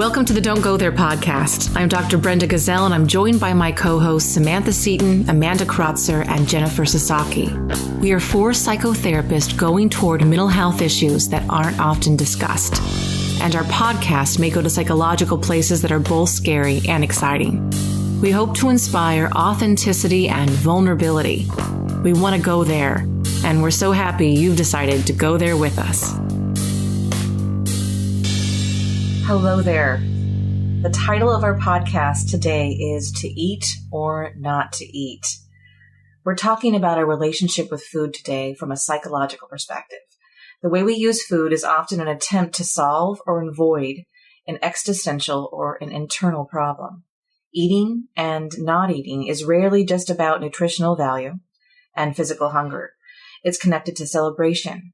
Welcome to the Don't Go There podcast. I'm Dr. Brenda Gazelle, and I'm joined by my co-hosts Samantha Seaton, Amanda Krotzer, and Jennifer Sasaki. We are four psychotherapists going toward mental health issues that aren't often discussed. And our podcast may go to psychological places that are both scary and exciting. We hope to inspire authenticity and vulnerability. We want to go there, and we're so happy you've decided to go there with us. Hello there. The title of our podcast today is To Eat or Not to Eat. We're talking about our relationship with food today from a psychological perspective. The way we use food is often an attempt to solve or avoid an existential or an internal problem. Eating and not eating is rarely just about nutritional value and physical hunger. It's connected to celebration,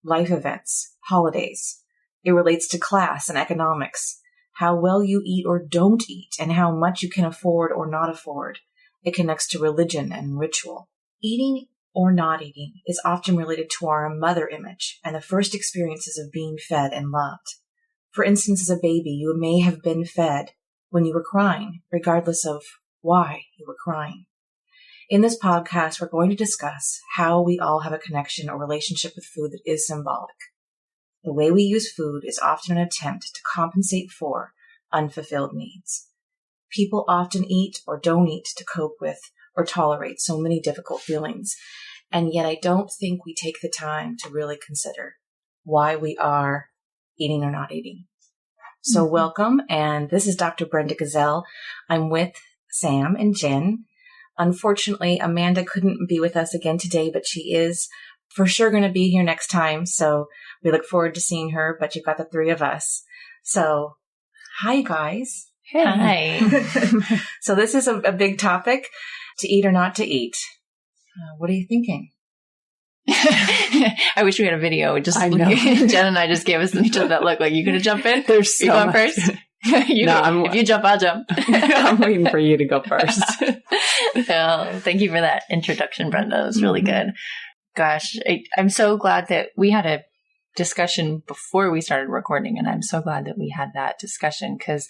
life events, holidays. It relates to class and economics, how well you eat or don't eat, and how much you can afford or not afford. It connects to religion and ritual. Eating or not eating is often related to our mother image and the first experiences of being fed and loved. For instance, as a baby, you may have been fed when you were crying, regardless of why you were crying. In this podcast, we're going to discuss how we all have a connection or relationship with food that is symbolic. The way we use food is often an attempt to compensate for unfulfilled needs. People often eat or don't eat to cope with or tolerate so many difficult feelings, and yet I don't think we take the time to really consider why we are eating or not eating. So welcome, and this is Dr. Brenda Gazelle. I'm with Sam and Jen. Unfortunately, Amanda couldn't be with us again today, but she is for sure going to be here next time, so we look forward to seeing her, but you've got the three of us. So, hi guys. Hey. Hi. So this is a big topic, to eat or not to eat. What are you thinking? I wish we had a video. I know. Jen and I just gave us each other that look like, you going to jump in? There's so you going much. First? If you jump, I'll jump. I'm waiting for you to go first. Well, thank you for that introduction, Brenda. It was really good. Gosh, I'm so glad that we had a discussion before we started recording, and I'm so glad that we had that discussion because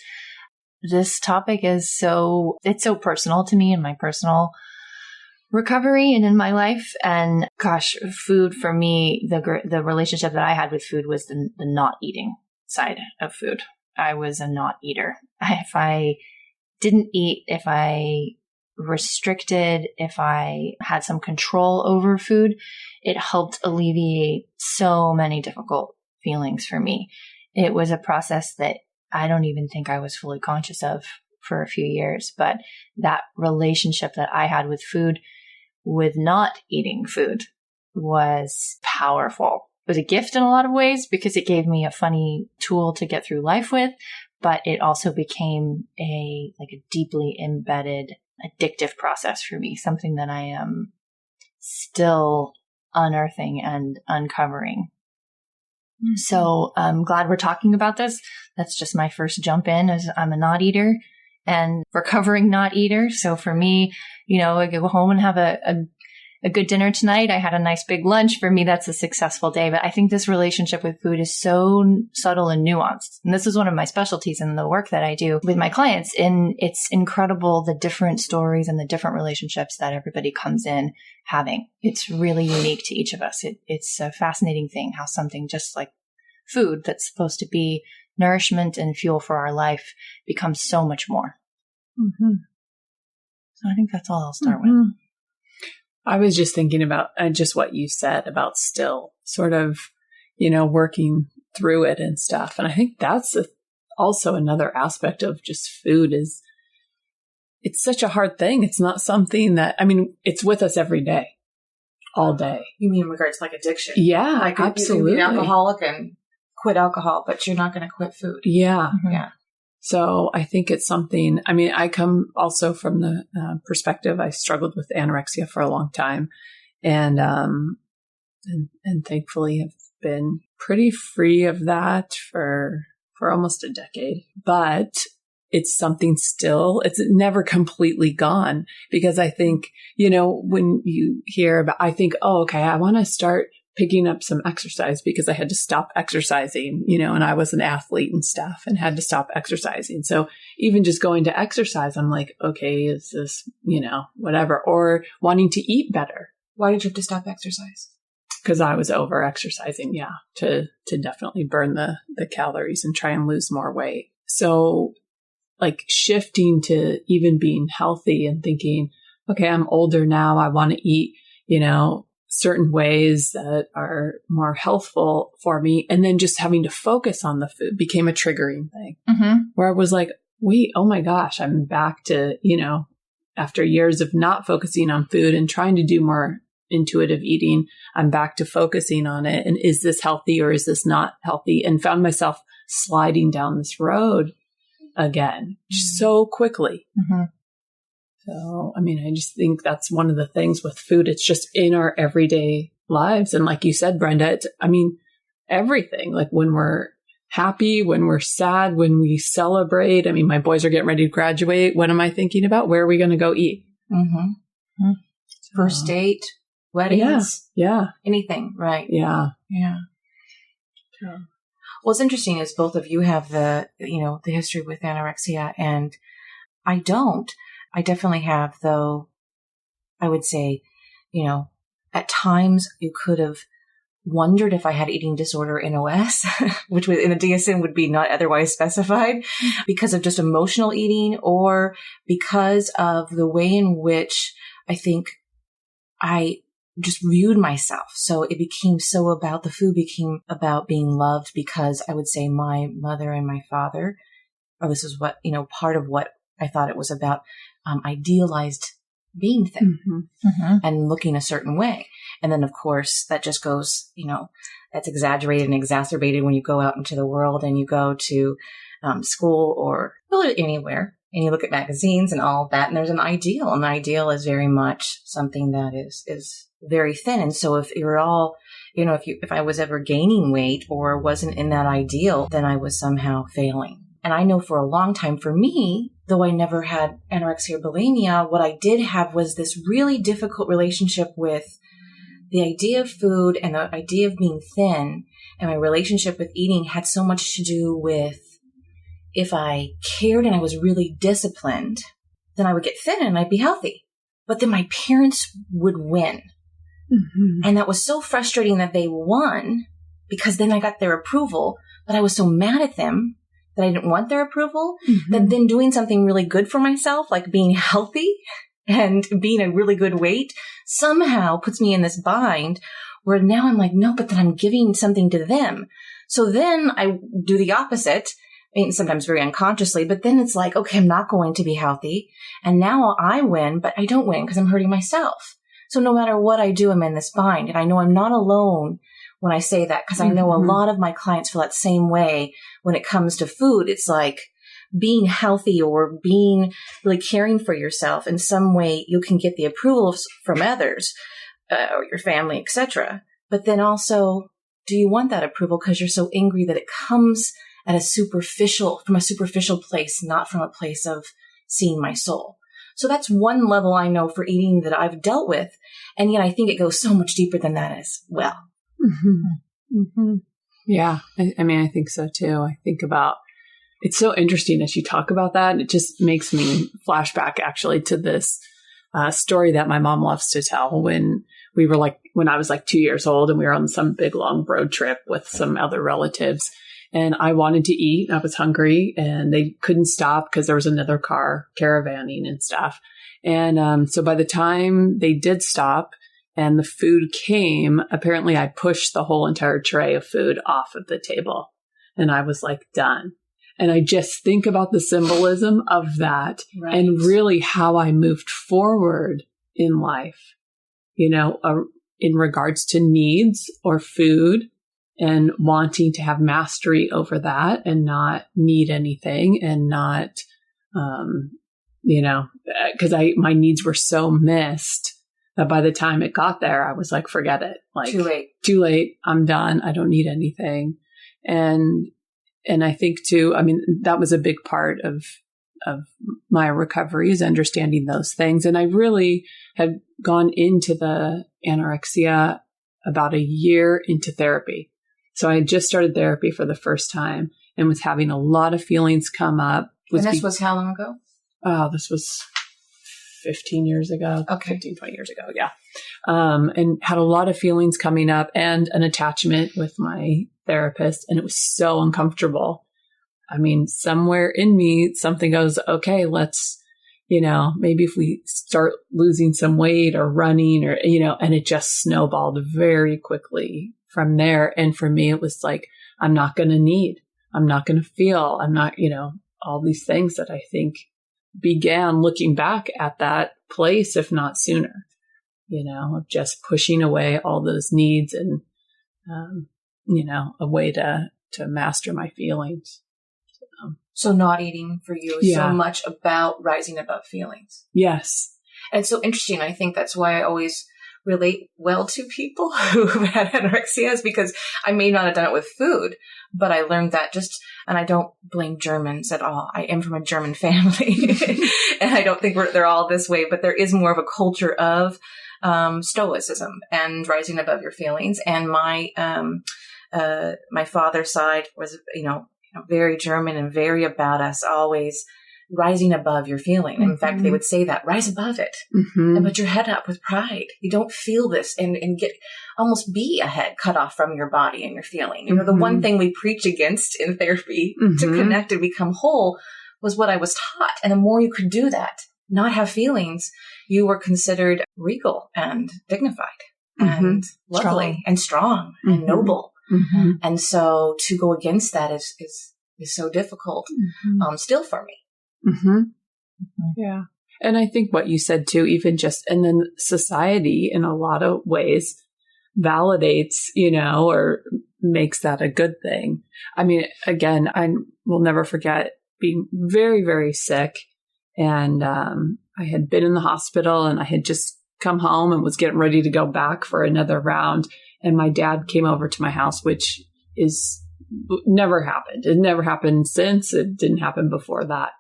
this topic is so personal to me and my personal recovery and in my life. And gosh, food for me, the relationship that I had with food was the not eating side of food. I was a not eater. If I didn't eat, if I restricted, if I had some control over food, it helped alleviate so many difficult feelings for me. It was a process that I don't even think I was fully conscious of for a few years, but that relationship that I had with food, with not eating food, was powerful. It was a gift in a lot of ways because it gave me a funny tool to get through life with, but it also became a deeply embedded addictive process for me, something that I am still unearthing and uncovering. Mm-hmm. So I'm glad we're talking about this. That's just my first jump in, as I'm a not eater and recovering not eater. So for me, I go home and have a good dinner tonight. I had a nice big lunch. For me, that's a successful day. But I think this relationship with food is so subtle and nuanced. And this is one of my specialties in the work that I do with my clients. And it's incredible, the different stories and the different relationships that everybody comes in having. It's really unique to each of us. It's a fascinating thing how something just like food that's supposed to be nourishment and fuel for our life becomes so much more. Mm-hmm. So I think that's all I'll start with. I was just thinking about just what you said about still sort of, working through it and stuff. And I think that's also another aspect of just food is it's such a hard thing. It's not something that, it's with us every day, all day. You mean in regards to addiction? Yeah, absolutely. You can be an alcoholic and quit alcohol, but you're not going to quit food. Yeah. Mm-hmm. Yeah. So I think it's something, I come also from the perspective, I struggled with anorexia for a long time and thankfully have been pretty free of that for almost a decade, but it's something still, it's never completely gone because I think, when you hear about, I think, oh, okay, I want to start picking up some exercise because I had to stop exercising, and I was an athlete and stuff and had to stop exercising. So even just going to exercise, I'm like, okay, is this, whatever, or wanting to eat better. Why did you have to stop exercise? Because I was over exercising, to definitely burn the calories and try and lose more weight. So like shifting to even being healthy and thinking, okay, I'm older now. I want to eat, certain ways that are more healthful for me. And then just having to focus on the food became a triggering thing where I was like, wait, oh my gosh, I'm back to, after years of not focusing on food and trying to do more intuitive eating, I'm back to focusing on it. And is this healthy or is this not healthy? And found myself sliding down this road again so quickly. So, I just think that's one of the things with food. It's just in our everyday lives. And like you said, Brenda, it's, everything, like when we're happy, when we're sad, when we celebrate. My boys are getting ready to graduate. What am I thinking about? Where are we going to go eat? First date, weddings. Yeah. Anything. Right. Yeah. What's interesting is both of you have the history with anorexia, and I don't. I definitely have, though. I would say, at times you could have wondered if I had eating disorder NOS, which was in the DSM would be not otherwise specified, because of just emotional eating or because of the way in which I think I just viewed myself. So it became so about the food became about being loved because I would say my mother and my father, or this is what, part of what I thought it was about, idealized being thin and looking a certain way. And then of course that just goes, that's exaggerated and exacerbated when you go out into the world and you go to school or really anywhere and you look at magazines and all of that. And there's an ideal, and the ideal is very much something that is very thin. And so if you're all, if I was ever gaining weight or wasn't in that ideal, then I was somehow failing. And I know for a long time, for me, though I never had anorexia or bulimia, what I did have was this really difficult relationship with the idea of food and the idea of being thin. And my relationship with eating had so much to do with if I cared and I was really disciplined, then I would get thin and I'd be healthy. But then my parents would win. And that was so frustrating that they won because then I got their approval, but I was so mad at them that I didn't want their approval, that then doing something really good for myself, like being healthy and being a really good weight, somehow puts me in this bind where now I'm like, no, but then I'm giving something to them. So then I do the opposite, sometimes very unconsciously, but then it's like, okay, I'm not going to be healthy. And now I win, but I don't win because I'm hurting myself. So no matter what I do, I'm in this bind. And I know I'm not alone when I say that, because I know a lot of my clients feel that same way when it comes to food. It's like being healthy or being really caring for yourself in some way, you can get the approval from others or your family, etc. But then also, do you want that approval because you're so angry that it comes at from a superficial place, not from a place of seeing my soul? So that's one level I know for eating that I've dealt with. And yet I think it goes so much deeper than that as well. Yeah. I think so too. I think about, it's so interesting as you talk about that. It just makes me flashback actually to this story that my mom loves to tell when I was 2 years old and we were on some big long road trip with some other relatives. And I wanted to eat. I was hungry and they couldn't stop because there was another car caravanning and stuff. And so by the time they did stop and the food came, apparently I pushed the whole entire tray of food off of the table. And I was done. And I just think about the symbolism of that and really how I moved forward in life, in regards to needs or food. And wanting to have mastery over that and not need anything and not, because my needs were so missed that by the time it got there, I was like, forget it. Too late. I'm done. I don't need anything. And I think too, that was a big part of my recovery is understanding those things. And I really had gone into the anorexia about a year into therapy. So I had just started therapy for the first time and was having a lot of feelings come up. And this was how long ago? Oh, this was 15 years ago. Okay. 15, 20 years ago. Yeah. And had a lot of feelings coming up and an attachment with my therapist. And it was so uncomfortable. I mean, somewhere in me, something goes, okay, let's, maybe if we start losing some weight or running or, and it just snowballed very quickly from there. And for me, it was like, I'm not going to feel, I'm not, all these things that I think began looking back at that place, if not sooner, of just pushing away all those needs and, a way to master my feelings. So not eating for you is so much about rising above feelings. Yes. And it's so interesting. I think that's why I always relate well to people who've had anorexia, is because I may not have done it with food, but I learned that and I don't blame Germans at all. I am from a German family and I don't think they're all this way, but there is more of a culture of stoicism and rising above your feelings. And my father's side was, very German and very about us always rising above your feeling. Mm-hmm. In fact, they would say that, rise above it and put your head up with pride. You don't feel this and get almost be a head cut off from your body and your feeling. The one thing we preach against in therapy to connect and become whole was what I was taught. And the more you could do that, not have feelings, you were considered regal and dignified and lovely and strong and noble. Mm-hmm. And so to go against that is so difficult, still for me. Mm-hmm. Yeah. And I think what you said too, even and then society in a lot of ways validates, or makes that a good thing. I mean, again, I will never forget being very, very sick. And I had been in the hospital and I had just come home and was getting ready to go back for another round. And my dad came over to my house, which is never happened. It never happened since. It didn't happen before that.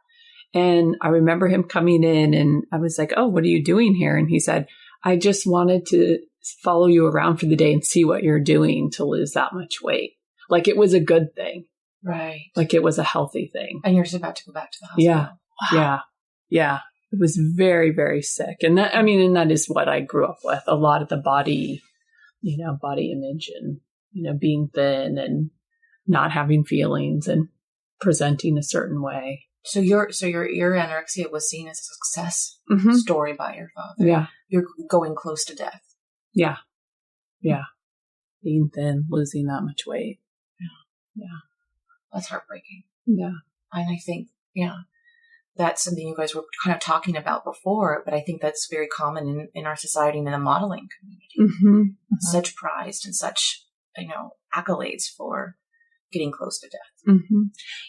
And I remember him coming in and I was like, oh, what are you doing here? And he said, I just wanted to follow you around for the day and see what you're doing to lose that much weight. Like it was a good thing. Right. Like it was a healthy thing. And you're just about to go back to the hospital. Yeah. Wow. Yeah. It was very, very sick. And that is what I grew up with. A lot of the body image and, being thin and not having feelings and presenting a certain way. So your anorexia was seen as a success story by your father. Yeah. You're going close to death. Yeah. Yeah. Being thin, losing that much weight. Yeah. Yeah. That's heartbreaking. Yeah. And I think, that's something you guys were kind of talking about before, but I think that's very common in our society and in the modeling community. Mm-hmm. Such prized and such, accolades for getting close to death. Mm-hmm.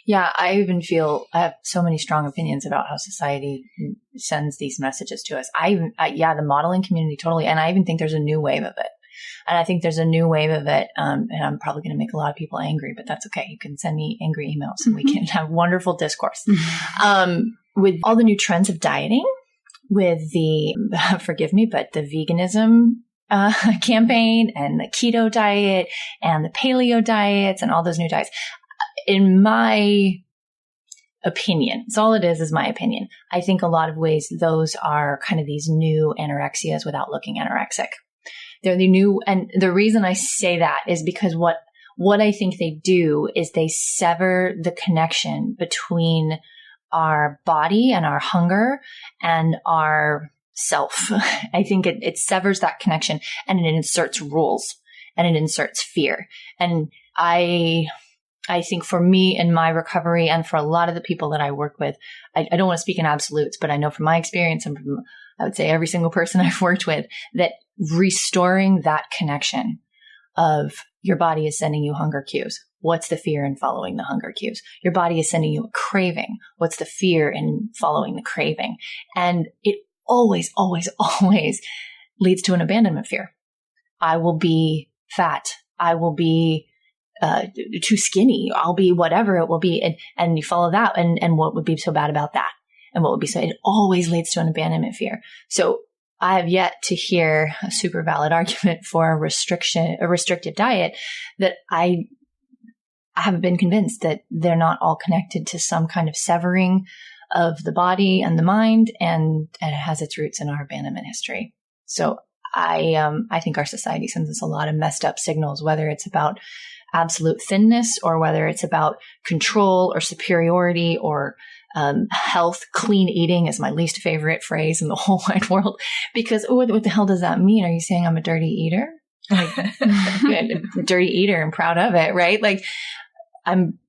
Yeah, I even feel I have so many strong opinions about how society sends these messages to us. The modeling community totally, and I even think there's a new wave of it. And I think there's a new wave of it, and I'm probably going to make a lot of people angry, but that's okay. You can send me angry emails, and we can have wonderful discourse. With all the new trends of dieting, with the forgive me, but the veganism campaign and the keto diet and the paleo diets and all those new diets. In my opinion, it's all it is my opinion. I think a lot of ways those are kind of these new anorexias without looking anorexic. They're the new, and the reason I say that is because what I think they do is they sever the connection between our body and our hunger and our self. I think it severs that connection and it inserts rules and it inserts fear. And I think for me in my recovery and for a lot of the people that I work with, I don't want to speak in absolutes, but I know from my experience and from, I would say every single person I've worked with, that restoring that connection of your body is sending you hunger cues. What's the fear in following the hunger cues? Your body is sending you a craving. What's the fear in following the craving? And it always, always, always leads to an abandonment fear. I will be fat. I will be too skinny. I'll be whatever it will be. And you follow that. And what would be so bad about that? And what would be so, it always leads to an abandonment fear. So I have yet to hear a super valid argument for a restrictive diet that I haven't been convinced that they're not all connected to some kind of severing of the body and the mind, and it has its roots in our abandonment history. So I think our society sends us a lot of messed up signals, whether it's about absolute thinness or whether it's about control or superiority or health. Clean eating is my least favorite phrase in the whole wide world, because what the hell does that mean? Are you saying I'm a dirty eater? Like, dirty eater and proud of it, right? Like I'm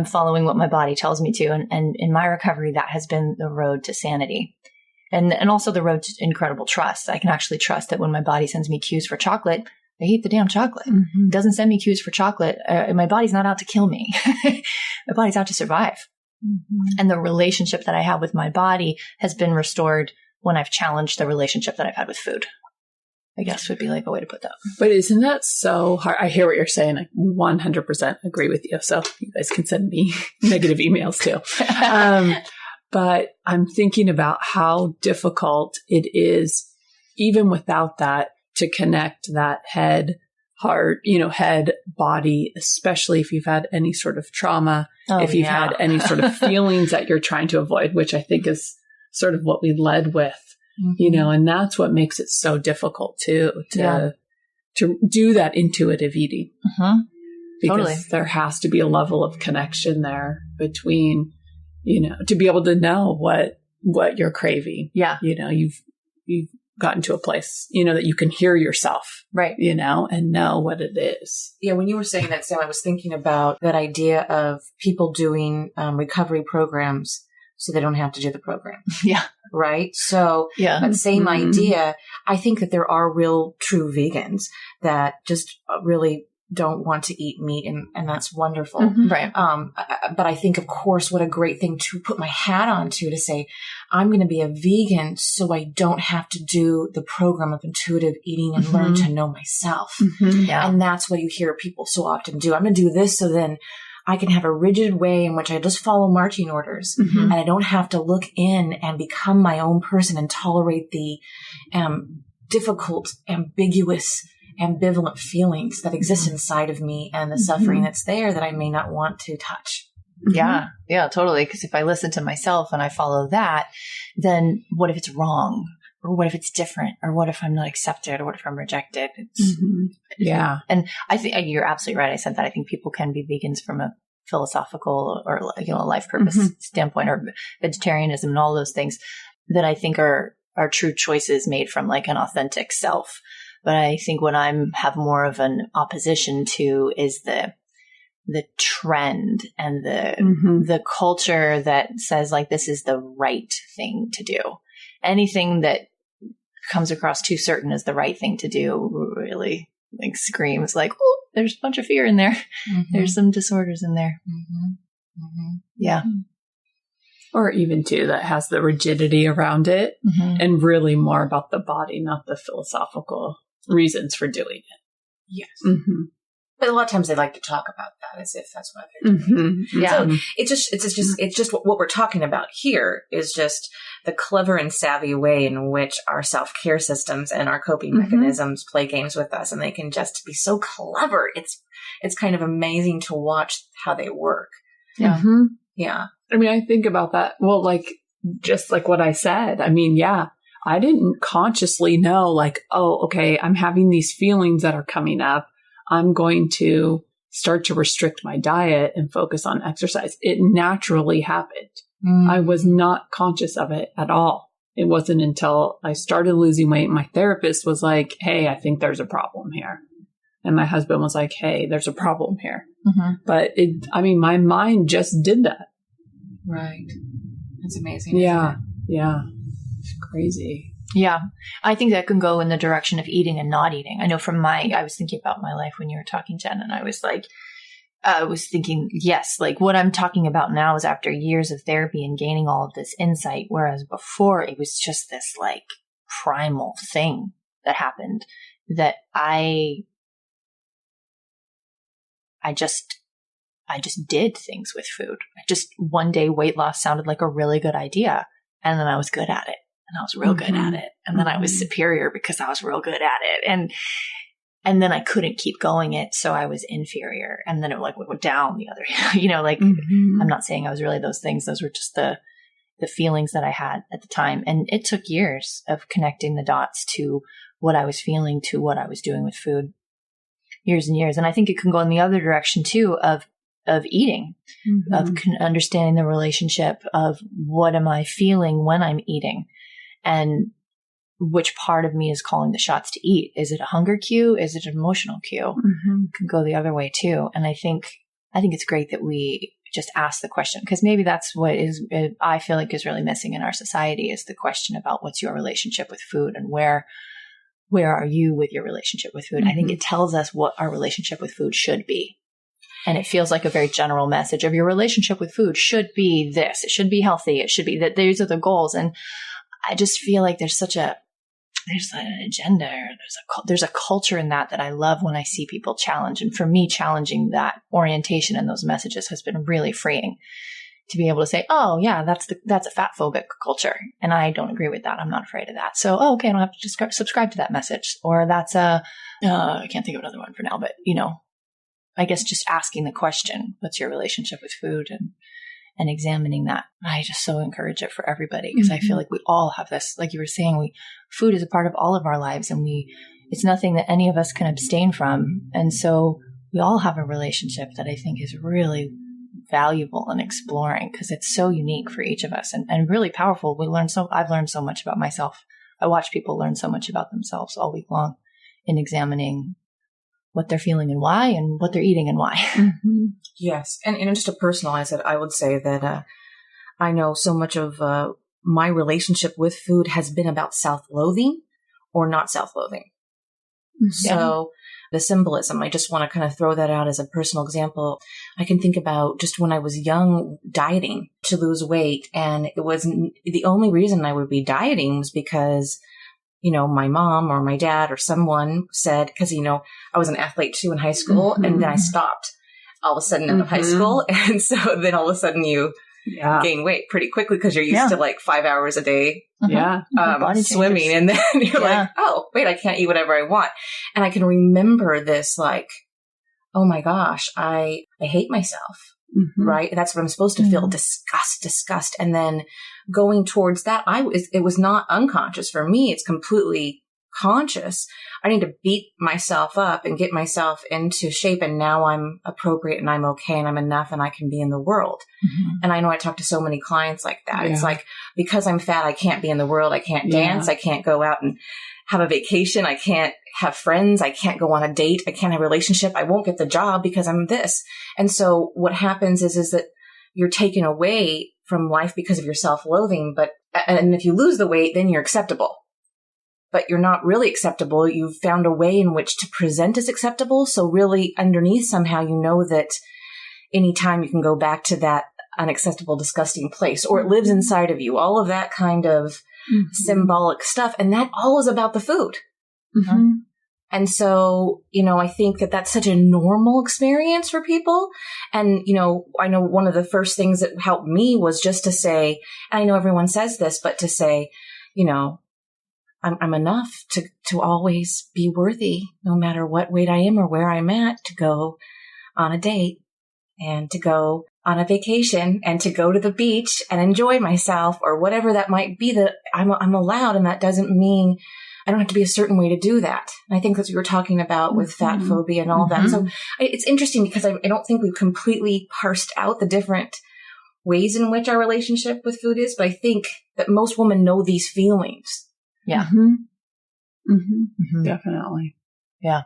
following what my body tells me to. And in my recovery, that has been the road to sanity. And also the road to incredible trust. I can actually trust that when my body sends me cues for chocolate, I eat the damn chocolate. Mm-hmm. It doesn't send me cues for chocolate. My body's not out to kill me. My body's out to survive. Mm-hmm. And the relationship that I have with my body has been restored when I've challenged the relationship that I've had with food, I guess would be like a way to put that. But isn't that so hard? I hear what you're saying. I 100% agree with you. So you guys can send me negative emails too. But I'm thinking about how difficult it is, even without that, to connect that head, heart, head, body, especially if you've had any sort of trauma, if you've had any sort of feelings that you're trying to avoid, which I think is sort of what we led with, and that's what makes it so difficult to do that intuitive eating. Because there has to be a level of connection there between, to be able to know what you're craving. Yeah. You've gotten to a place, that you can hear yourself. Right. And know what it is. Yeah. When you were saying that, Sam, I was thinking about that idea of people doing recovery programs so they don't have to do the program. Yeah. Right. So that same idea, I think that there are real true vegans that just really don't want to eat meat, and that's wonderful. Right. But I think, of course, what a great thing to put my hat on to say, I'm going to be a vegan so I don't have to do the program of intuitive eating and learn to know myself. Yeah. And that's what you hear people so often do. I'm going to do this so then I can have a rigid way in which I just follow marching orders and I don't have to look in and become my own person and tolerate the difficult, ambiguous, ambivalent feelings that exist inside of me and the suffering that's there that I may not want to touch. Yeah. Yeah, totally. Because if I listen to myself and I follow that, then what if it's wrong? Or what if it's different? Or what if I'm not accepted? Or what if I'm rejected? Yeah. And I think you're absolutely right. I said that I think people can be vegans from a philosophical or, life purpose standpoint, or vegetarianism and all those things that I think are true choices made from like an authentic self. But I think what have more of an opposition to is the trend and the culture that says like, this is the right thing to do. Anything that comes across too certain as the right thing to do really like screams like, oh, there's a bunch of fear in there. There's some disorders in there. Yeah. Or even too, that has the rigidity around it and really more about the body, not the philosophical reasons for doing it. Yes. But a lot of times they like to talk about that as if that's why they're doing it. Yeah. So it's just what we're talking about here is just the clever and savvy way in which our self-care systems and our coping mechanisms play games with us, and they can just be so clever. It's kind of amazing to watch how they work. Yeah. Yeah. I mean, I think about that. Well, just like what I said, I mean, I didn't consciously know like, oh, okay, I'm having these feelings that are coming up. I'm going to start to restrict my diet and focus on exercise. It naturally happened. I was not conscious of it at all. It wasn't until I started losing weight. My therapist was like, hey, I think there's a problem here. And my husband was like, hey, there's a problem here. But my mind just did that. Right. That's amazing. Yeah. Yeah. It's crazy. Yeah. I think that can go in the direction of eating and not eating. I know I was thinking about my life when you were talking, Jen, and I was thinking, yes, like what I'm talking about now is after years of therapy and gaining all of this insight, whereas before it was just this like primal thing that happened that I just did things with food. One day weight loss sounded like a really good idea. And then I was good at it. and I was real good at it. And then I was superior because I was real good at it. And then I couldn't keep going it. So I was inferior. And then it like went down the other, I'm not saying I was really those things. Those were just the feelings that I had at the time. And it took years of connecting the dots to what I was feeling to what I was doing with food. Years and years. And I think it can go in the other direction too of eating, of understanding the relationship of what am I feeling when I'm eating and which part of me is calling the shots to eat. Is it a hunger cue? Is it an emotional cue? It can go the other way too. And I think it's great that we just ask the question, because maybe that's what I feel like is really missing in our society, is the question about what's your relationship with food and where are you with your relationship with food? I think it tells us what our relationship with food should be. And it feels like a very general message of your relationship with food should be this. It should be healthy. It should be that these are the goals. And I just feel like there's an agenda, or there's a culture in that I love when I see people challenge. And for me, challenging that orientation and those messages has been really freeing to be able to say, oh yeah, that's a fat phobic culture. And I don't agree with that. I'm not afraid of that. So, okay, I don't have to just subscribe to that message. Or that's I can't think of another one for now, but I guess just asking the question, what's your relationship with food, and examining that. I just so encourage it for everybody, because I feel like we all have this, like you were saying, food is a part of all of our lives, and it's nothing that any of us can abstain from. And so we all have a relationship that I think is really valuable in exploring, because it's so unique for each of us and really powerful. I've learned so much about myself. I watch people learn so much about themselves all week long in examining what they're feeling and why, and what they're eating and why. Yes. And just to personalize it, I would say that I know so much of my relationship with food has been about self-loathing or not self-loathing. So the symbolism, I just want to kind of throw that out as a personal example. I can think about just when I was young, dieting to lose weight. And it was the only reason I would be dieting was because my mom or my dad or someone said, because, I was an athlete too in high school, and then I stopped all of a sudden in high school. And so then all of a sudden you gain weight pretty quickly because you're used to like 5 hours a day swimming. And then you're like, oh, wait, I can't eat whatever I want. And I can remember this like, oh my gosh, I hate myself. Right. That's what I'm supposed to feel. Disgust. And then going towards that, it was not unconscious for me. It's completely conscious. I need to beat myself up and get myself into shape. And now I'm appropriate and I'm okay and I'm enough and I can be in the world. And I know I talk to so many clients like that. It's like, because I'm fat, I can't be in the world. I can't dance. I can't go out and have a vacation. I can't have friends. I can't go on a date. I can't have a relationship. I won't get the job because I'm this. And so what happens is that you're taken away from life because of your self-loathing. And if you lose the weight, then you're acceptable. But you're not really acceptable. You've found a way in which to present as acceptable. So really underneath somehow, that anytime you can go back to that unacceptable, disgusting place, or it lives inside of you, all of that kind of symbolic stuff. And that all is about the food. And so, I think that that's such a normal experience for people. And, I know one of the first things that helped me was just to say, and I know everyone says this, but to say, I'm enough to always be worthy, no matter what weight I am or where I'm at, to go on a date and to go on a vacation and to go to the beach and enjoy myself, or whatever that might be, that I'm allowed. And that doesn't mean I don't have to be a certain way to do that. And I think that's what you were talking about with fat phobia and all that. So it's interesting because I don't think we've completely parsed out the different ways in which our relationship with food is, but I think that most women know these feelings. Yeah. Definitely. Yeah.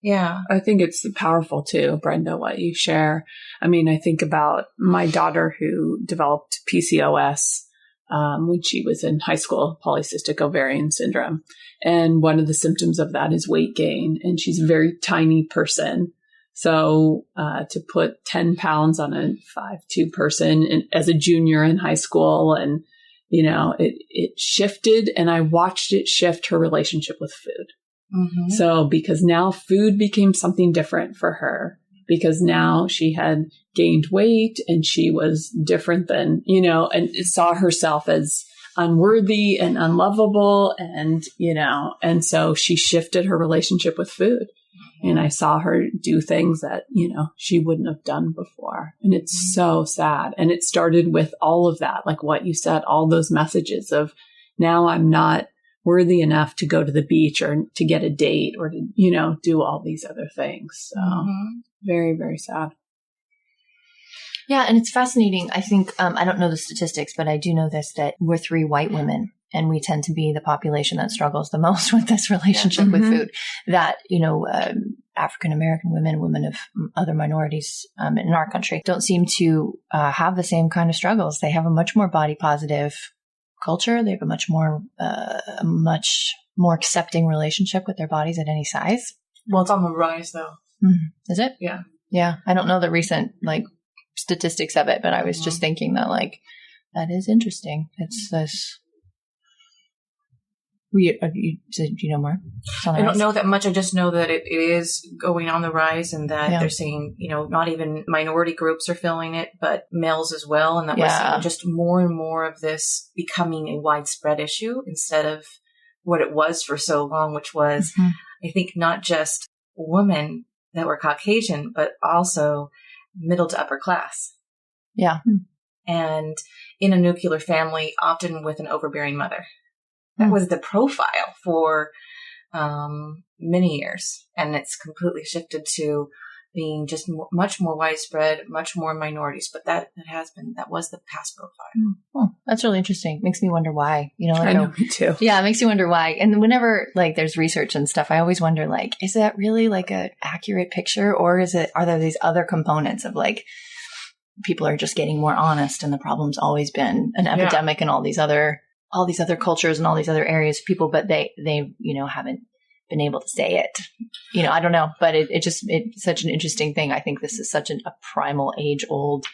Yeah. I think it's powerful too, Brenda, what you share. I mean, I think about my daughter who developed PCOS when she was in high school, polycystic ovarian syndrome. And one of the symptoms of that is weight gain. And she's a very tiny person. So to put 10 pounds on a 5'2" person as a junior in high school, and it shifted, and I watched it shift her relationship with food. So because now food became something different for her, because now she had gained weight and she was different than, and saw herself as unworthy and unlovable. And, and so she shifted her relationship with food. And I saw her do things that, she wouldn't have done before. And it's so sad. And it started with all of that, like what you said, all those messages of now I'm not worthy enough to go to the beach or to get a date or to, do all these other things. So very, very sad. Yeah. And it's fascinating. I think, I don't know the statistics, but I do know this, that we're 3 white women. And we tend to be the population that struggles the most with this relationship with food. That, African-American women of other minorities in our country don't seem to have the same kind of struggles. They have a much more body positive culture. They have a much more accepting relationship with their bodies at any size. Well, it's on the rise, though. Is it? Yeah. Yeah. I don't know the recent statistics of it, but I was just thinking that that is interesting. It's this. You said, do you know more? I don't know that much. I just know that it is going on the rise, and that they're saying, not even minority groups are feeling it, but males as well. And that we're seeing just more and more of this becoming a widespread issue instead of what it was for so long, which was, I think, not just women that were Caucasian, but also middle to upper class. Yeah. And in a nuclear family, often with an overbearing mother. That was the profile for many years. And it's completely shifted to being just much more widespread, much more minorities. But that was the past profile. Oh, that's really interesting. Makes me wonder why. I know, me too. Yeah, it makes you wonder why. And whenever there's research and stuff, I always wonder is that really an accurate picture, or are there these other components of people are just getting more honest, and the problem's always been an epidemic in all these other cultures and all these other areas of people, but they haven't been able to say it. I don't know, but it's such an interesting thing. I think this is such a primal, age-old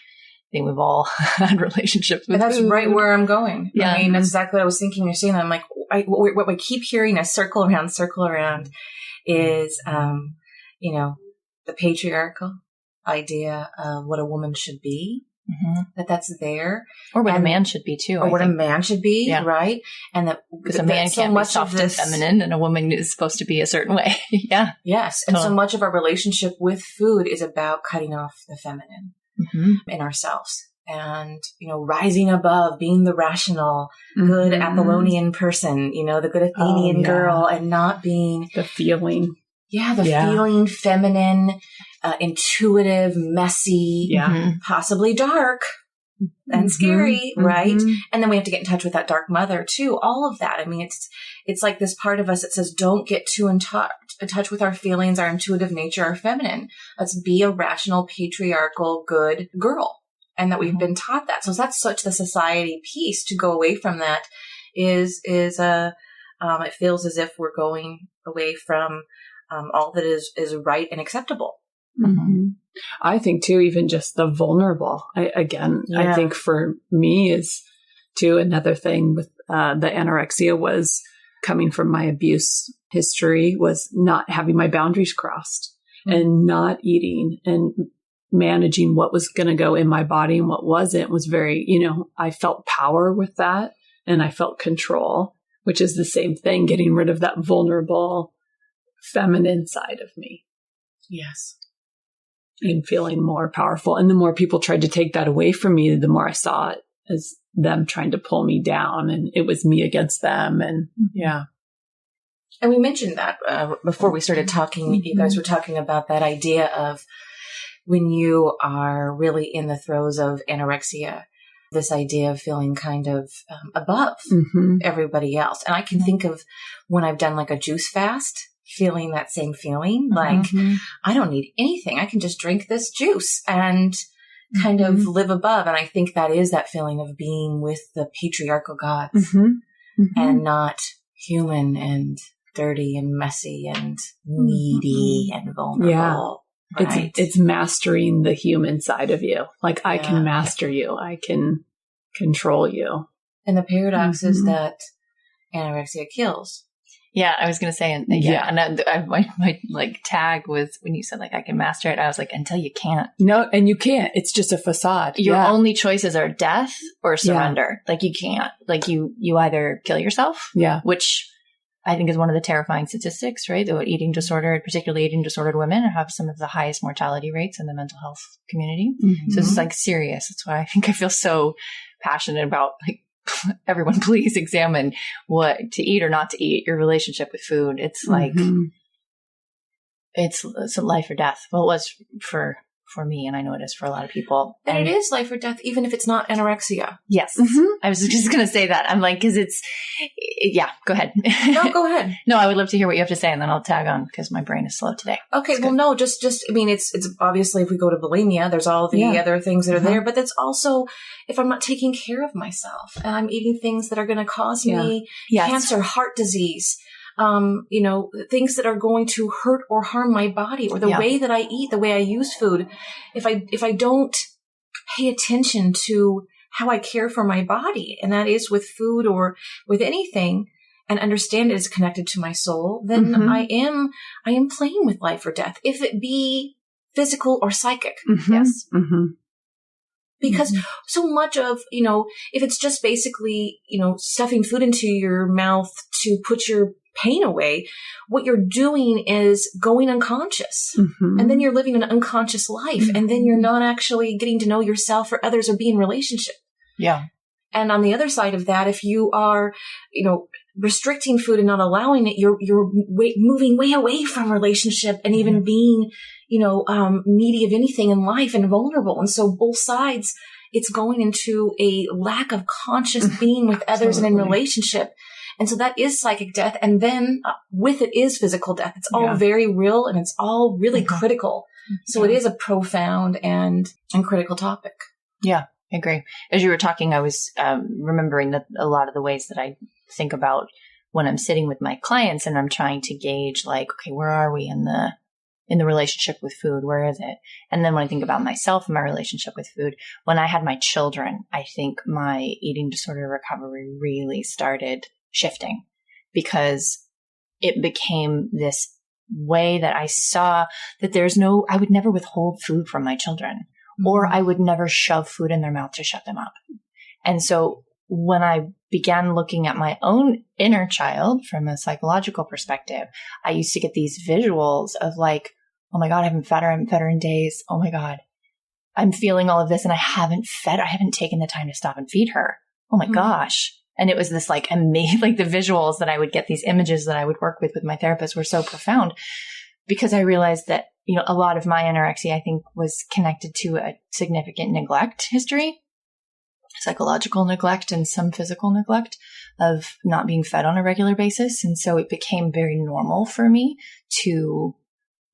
thing. We've all had relationships with. And that's food. right where I'm going. Yeah. I mean, that's exactly what I was thinking. You're saying that. I'm like, what we keep hearing a circle around is, the patriarchal idea of what a woman should be. That's there. Or what a man should be too. Or what a man should be, right? And because a man can't be soft and feminine, and a woman is supposed to be a certain way. Yeah. Yes. And so much of our relationship with food is about cutting off the feminine in ourselves. And, rising above, being the rational, good Apollonian person, the good Athenian girl, and not being the feeling. Yeah, feeling feminine, intuitive, messy, possibly dark and scary, right? And then we have to get in touch with that dark mother too. All of that. I mean, it's like this part of us that says, don't get too in touch with our feelings, our intuitive nature, our feminine. Let's be a rational, patriarchal, good girl. And that we've been taught that. So that's such the society piece. To go away from that is it feels as if we're going away from all that is right and acceptable. I think too, even just the vulnerable. I think for me is too, another thing with the anorexia was coming from my abuse history, was not having my boundaries crossed and not eating and managing what was going to go in my body and what wasn't. Was very, I felt power with that, and I felt control, which is the same thing, getting rid of that vulnerable feminine side of me. Yes. And feeling more powerful. And the more people tried to take that away from me, the more I saw it as them trying to pull me down, and it was me against them. And And we mentioned that before we started talking. You guys were talking about that idea of when you are really in the throes of anorexia, this idea of feeling kind of above everybody else. And I can think of when I've done a juice fast, feeling that same feeling, I don't need anything. I can just drink this juice and kind of live above. And I think that is that feeling of being with the patriarchal gods and not human and dirty and messy and needy and vulnerable. Yeah. Right? It's mastering the human side of you. I can master you. I can control you. And the paradox is that anorexia kills. Yeah, I was going to say, and my like tag was when you said like I can master it. I was like, until you can't. No, and you can't. It's just a facade. Your only choices are death or surrender. Like you can't. Like you either kill yourself, which I think is one of the terrifying statistics, right? That particularly eating disordered women, have some of the highest mortality rates in the mental health community. Mm-hmm. So this is like serious. That's why I think I feel so passionate about like. Everyone, please examine what to eat or not to eat, your relationship with food. It's like, it's life or death. Well, it was for me, and I know it is for a lot of people. And it is life or death, even if it's not anorexia. Yes. I was just going to say that. I'm like, because go ahead. No, go ahead. No, I would love to hear what you have to say, and then I'll tag on because my brain is slow today. Okay. Well, no, just, I mean, it's obviously if we go to bulimia, there's all the other things that are there, but that's also if I'm not taking care of myself and I'm eating things that are going to cause me cancer, heart disease, things that are going to hurt or harm my body, or the way that I eat, the way I use food. If I don't pay attention to how I care for my body, and that is with food or with anything, and understand it is connected to my soul, then I am playing with life or death, if it be physical or psychic. Yes. Because so much of, if it's just basically, stuffing food into your mouth to put your pain away, what you're doing is going unconscious. And then you're living an unconscious life. And then you're not actually getting to know yourself or others or be in relationship. Yeah. And on the other side of that, if you are, restricting food and not allowing it, you're moving way away from relationship and even being, needy of anything in life and vulnerable. And so both sides, it's going into a lack of conscious being with others and in relationship. And so that is psychic death. And then with it is physical death. It's all very real and it's all really critical. So it is a profound and critical topic. Yeah, I agree. As you were talking, I was remembering that a lot of the ways that I think about when I'm sitting with my clients and I'm trying to gauge like, okay, where are we in the relationship with food? Where is it? And then when I think about myself and my relationship with food, when I had my children, I think my eating disorder recovery really started shifting, because it became this way that I saw that I would never withhold food from my children, or I would never shove food in their mouth to shut them up. And so when I began looking at my own inner child from a psychological perspective, I used to get these visuals of like, oh my God, I haven't fed her in days. Oh my God, I'm feeling all of this and I haven't taken the time to stop and feed her. Oh my gosh. And it was this like amazing, like the visuals that I would get, these images that I would work with my therapist were so profound, because I realized that, a lot of my anorexia, I think, was connected to a significant neglect history, psychological neglect and some physical neglect of not being fed on a regular basis. And so it became very normal for me to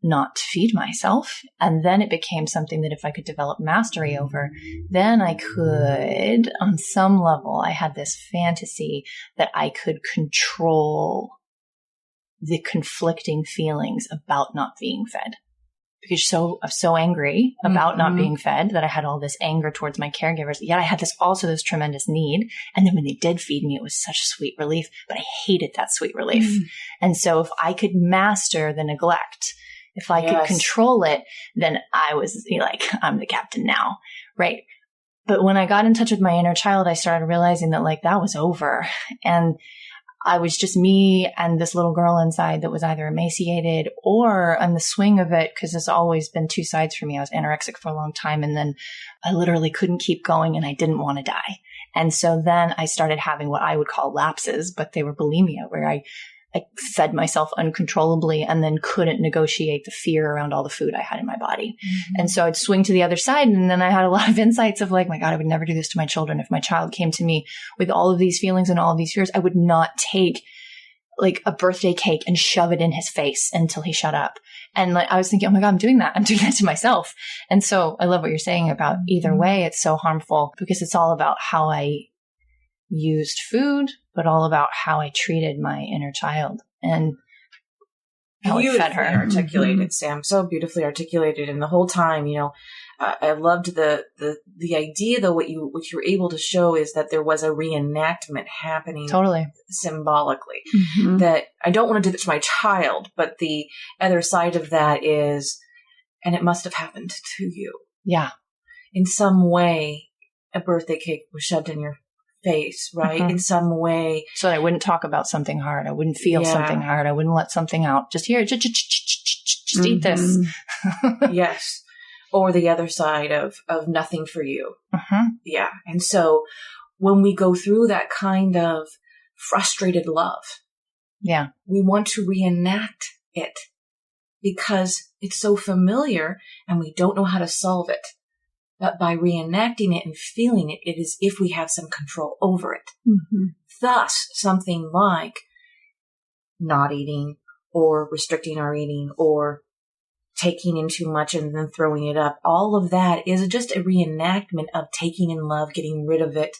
not feed myself. And then it became something that if I could develop mastery over, then I could, on some level, I had this fantasy that I could control the conflicting feelings about not being fed. Because I'm so angry about not being fed that I had all this anger towards my caregivers. Yet I had this tremendous need. And then when they did feed me, it was such a sweet relief, but I hated that sweet relief. And so if I could master the neglect, if I could control it, then I was like, I'm the captain now. Right. But when I got in touch with my inner child, I started realizing that like that was over. And I was just me and this little girl inside that was either emaciated or on the swing of it, because there's always been two sides for me. I was anorexic for a long time, and then I literally couldn't keep going and I didn't want to die. And so then I started having what I would call lapses, but they were bulimia, where I fed myself uncontrollably and then couldn't negotiate the fear around all the food I had in my body. And so I'd swing to the other side. And then I had a lot of insights of like, my God, I would never do this to my children. If my child came to me with all of these feelings and all of these fears, I would not take like a birthday cake and shove it in his face until he shut up. And like, I was thinking, oh my God, I'm doing that to myself. And so I love what you're saying about either way. It's so harmful because it's all about how I used food, but all about how I treated my inner child and how I fed her. Articulated, Sam, so beautifully articulated. And the whole time, I loved the idea, though. What you were able to show is that there was a reenactment happening, Totally, symbolically. Mm-hmm. That I don't want to do that to my child, but the other side of that is, and it must have happened to you. Yeah, In some way, a birthday cake was shoved in your face, right? Mhm. In some way. so that I wouldn't talk about something hard. I wouldn't feel Yeah. something hard. I wouldn't let something out. Just here, just eat this. Yes. Or the other side of nothing for you. Mhm. Yeah. And so when we go through that kind of frustrated love, Yeah, we want to reenact it because it's so familiar and we don't know how to solve it. But by reenacting it and feeling it, it is if we have some control over it. Mm-hmm. Thus, something like not eating or restricting our eating or taking in too much and then throwing it up. All of that is just a reenactment of taking in love, getting rid of it,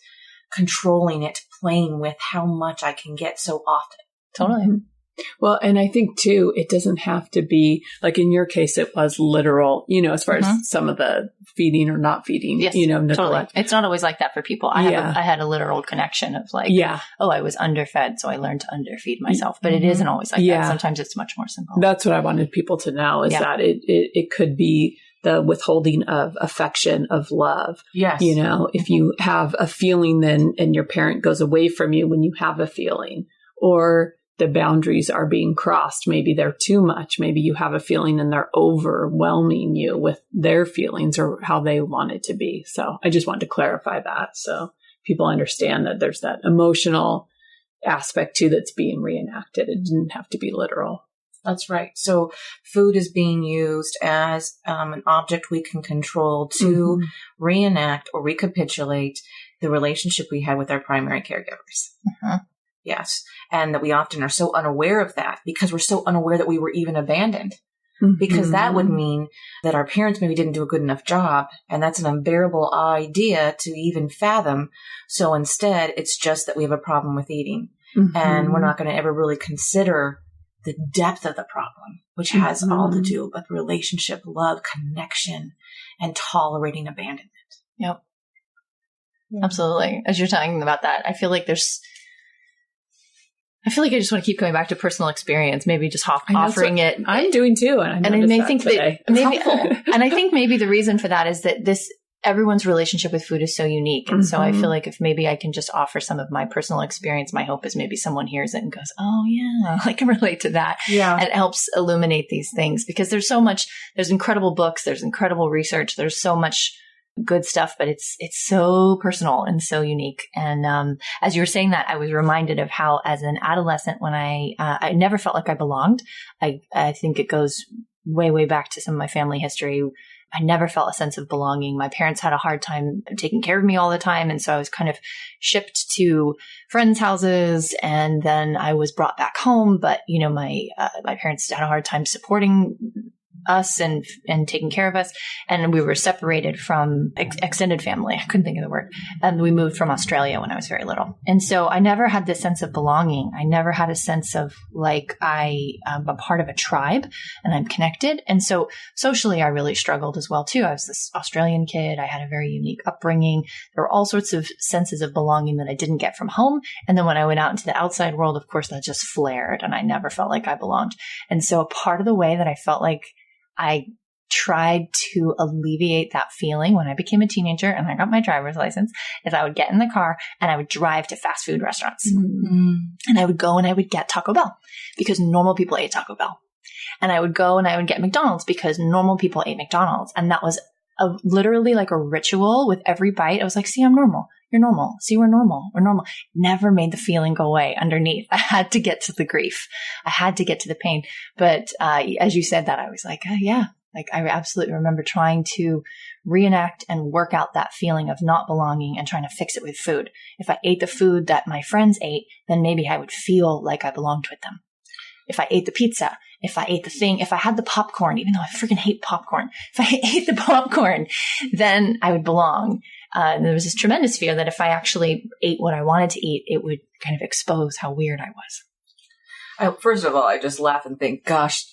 controlling it, playing with how much I can get so often. totally. Mm-hmm. Well, and I think too, it doesn't have to be like in your case, it was literal, as far as some of the feeding or not feeding, Yes, neglect. totally. It's not always like that for people. I had a literal connection of like, I was underfed, so I learned to underfeed myself. But it isn't always like that. Sometimes it's much more simple. That's what I wanted people to know is that it could be the withholding of affection, of love. Yes. If you have a feeling then and your parent goes away from you when you have a feeling, or the boundaries are being crossed. Maybe they're too much. Maybe you have a feeling and they're overwhelming you with their feelings or how they want it to be. So I just wanted to clarify that so people understand that there's that emotional aspect too that's being reenacted. It didn't have to be literal. That's right. So food is being used as an object we can control to reenact or recapitulate the relationship we had with our primary caregivers. Mm-hmm. Yes. And that we often are so unaware of that because we're so unaware that we were even abandoned. Because that would mean that our parents maybe didn't do a good enough job. And that's an unbearable idea to even fathom. So instead, it's just that we have a problem with eating. And we're not going to ever really consider the depth of the problem, which has all to do with relationship, love, connection, and tolerating abandonment. Yep. Absolutely. As you're talking about that, I feel like I just want to keep going back to personal experience, maybe just offering it. I'm doing too. And I may think that maybe, and I think maybe the reason for that is that everyone's relationship with food is so unique. And so I feel like if maybe I can just offer some of my personal experience, my hope is maybe someone hears it and goes, oh yeah, I can relate to that. Yeah. And it helps illuminate these things because there's incredible books, there's incredible research, there's so much good stuff, but it's so personal and so unique. And as you were saying that, I was reminded of how as an adolescent, when I never felt like I belonged, I think it goes way, way back to some of my family history. I never felt a sense of belonging. My parents had a hard time taking care of me all the time. And so I was kind of shipped to friends' houses and then I was brought back home. But, my parents had a hard time supporting us and taking care of us. And we were separated from extended family. I couldn't think of the word. And we moved from Australia when I was very little. And so I never had this sense of belonging. I never had a sense of like I am a part of a tribe and I'm connected. And so socially, I really struggled as well too. I was this Australian kid. I had a very unique upbringing. There were all sorts of senses of belonging that I didn't get from home. And then when I went out into the outside world, of course, that just flared and I never felt like I belonged. And so a part of the way that I felt like I tried to alleviate that feeling when I became a teenager and I got my driver's license is I would get in the car and I would drive to fast food restaurants. And I would go and I would get Taco Bell because normal people ate Taco Bell. And I would go and I would get McDonald's because normal people ate McDonald's. And that was literally like a ritual with every bite. I was like, see, I'm normal. You're normal. See, we're normal. We're normal. Never made the feeling go away underneath. I had to get to the grief. I had to get to the pain. But as you said that, I was like, yeah. Like I absolutely remember trying to reenact and work out that feeling of not belonging and trying to fix it with food. If I ate the food that my friends ate, then maybe I would feel like I belonged with them. If I ate the pizza, if I ate the thing, if I had the popcorn, even though I freaking hate popcorn, if I ate the popcorn, then I would belong. And there was this tremendous fear that if I actually ate what I wanted to eat, it would kind of expose how weird I was. First of all, I just laugh and think, gosh,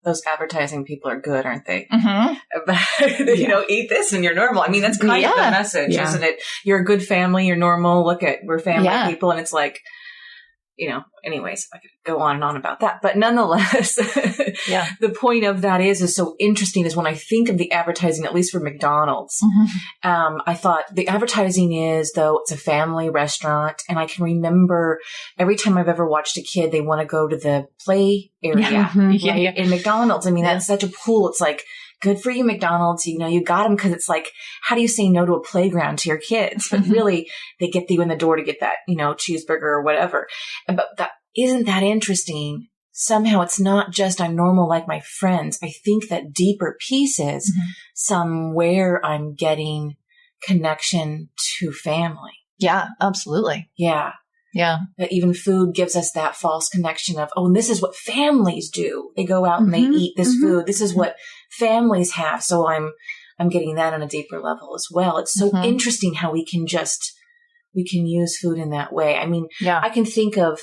those advertising people are good, aren't they? Mm-hmm. Eat this and you're normal. I mean, that's kind of the message, isn't it? You're a good family. You're normal. Look at, we're family people. And it's like, anyways, I could go on and on about that. But nonetheless, the point of that is so interesting is when I think of the advertising, at least for McDonald's, I thought the advertising is, though, it's a family restaurant. And I can remember every time I've ever watched a kid, they want to go to the play area in McDonald's. I mean, that's such a pool. It's like, good for you, McDonald's. You got them because it's like, how do you say no to a playground to your kids? But really, they get you in the door to get that, cheeseburger or whatever. But isn't that interesting? Somehow it's not just I'm normal like my friends. I think that deeper piece is somewhere I'm getting connection to family. Yeah, absolutely. Yeah. Yeah. That even food gives us that false connection of, and this is what families do. They go out and they eat this food. This is what families have. So I'm getting that on a deeper level as well. It's so interesting how we can use food in that way. I mean, I can think of,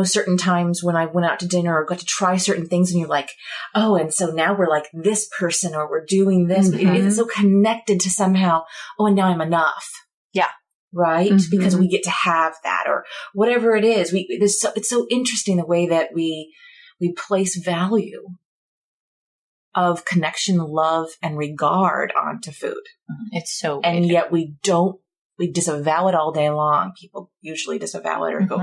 certain times when I went out to dinner or got to try certain things and you're like, oh, and so now we're like this person or we're doing this. It's so connected to somehow, and now I'm enough. Yeah. Right? Because we get to have that or whatever it is. It's so interesting the way that we place value of connection, love, and regard onto food. It's so and weird. Yet we disavow it all day long. People usually disavow it or go,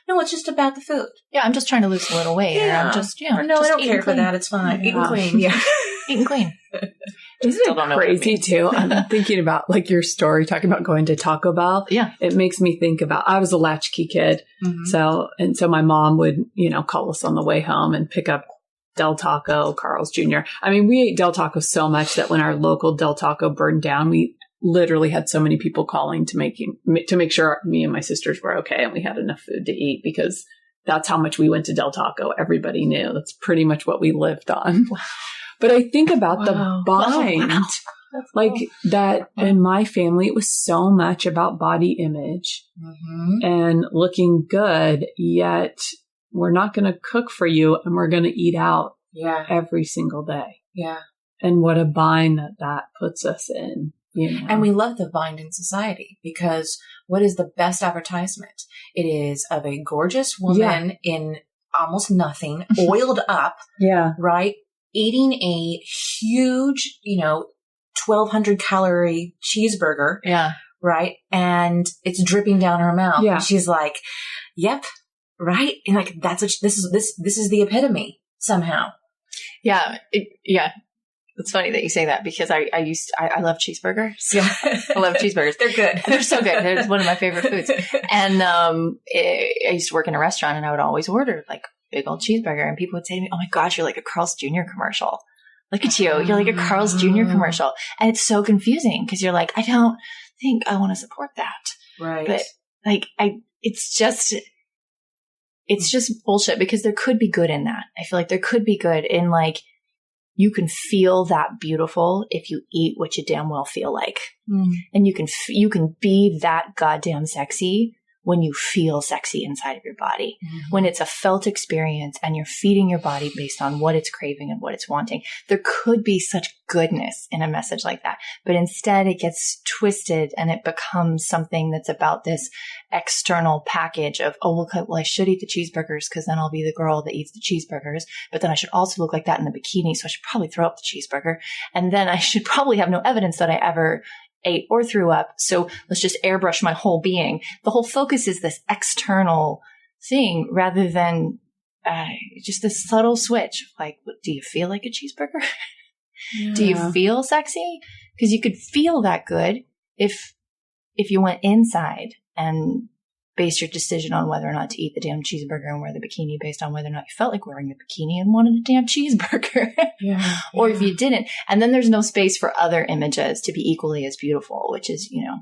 no, it's just about the food. Yeah, I'm just trying to lose a little weight. Yeah. Or I'm just, or no, just I don't care for that. It's fine. Eating clean. Yeah. Eating clean. Isn't it crazy too? I'm thinking about like your story, talking about going to Taco Bell. Yeah. It makes me think about, I was a latchkey kid. So my mom would, call us on the way home and pick up Del Taco, Carl's Jr. I mean, we ate Del Taco so much that when our local Del Taco burned down, we literally had so many people calling to make sure me and my sisters were okay and we had enough food to eat because that's how much we went to Del Taco. Everybody knew. That's pretty much what we lived on. Wow. But I think about the bind, like that in my family, it was so much about body image and looking good, yet we're not going to cook for you and we're going to eat out every single day. Yeah. And what a bind that puts us in. And we love the bind in society because what is the best advertisement? It is of a gorgeous woman in almost nothing, oiled up, right? Eating a huge, 1,200 calorie cheeseburger. Yeah. Right. And it's dripping down her mouth. Yeah. And she's like, yep. Right. And like, that's what this is the epitome somehow. Yeah. It's funny that you say that because I love cheeseburgers. Yeah. I love cheeseburgers. They're good. They're so good. They're one of my favorite foods. And I used to work in a restaurant and I would always order like big old cheeseburger and people would say to me, oh my gosh, you're like a Carl's Jr. commercial. Look at you. You're like a Carl's Jr. commercial. And it's so confusing because you're like, I don't think I want to support that. Right. But like, it's just bullshit because there could be good in that. I feel like there could be good in like, you can feel that beautiful if you eat what you damn well feel like. And you can be that goddamn sexy when you feel sexy inside of your body, when it's a felt experience and you're feeding your body based on what it's craving and what it's wanting. There could be such goodness in a message like that, but instead it gets twisted and it becomes something that's about this external package of, well, I should eat the cheeseburgers because then I'll be the girl that eats the cheeseburgers, but then I should also look like that in the bikini. So I should probably throw up the cheeseburger. And then I should probably have no evidence that I ever ate or threw up. So let's just airbrush my whole being. The whole focus is this external thing rather than just this subtle switch. Like, do you feel like a cheeseburger? Yeah. Do you feel sexy? Because you could feel that good if you went inside and based your decision on whether or not to eat the damn cheeseburger and wear the bikini based on whether or not you felt like wearing the bikini and wanted a damn cheeseburger. Or if you didn't. And then there's no space for other images to be equally as beautiful, which is, I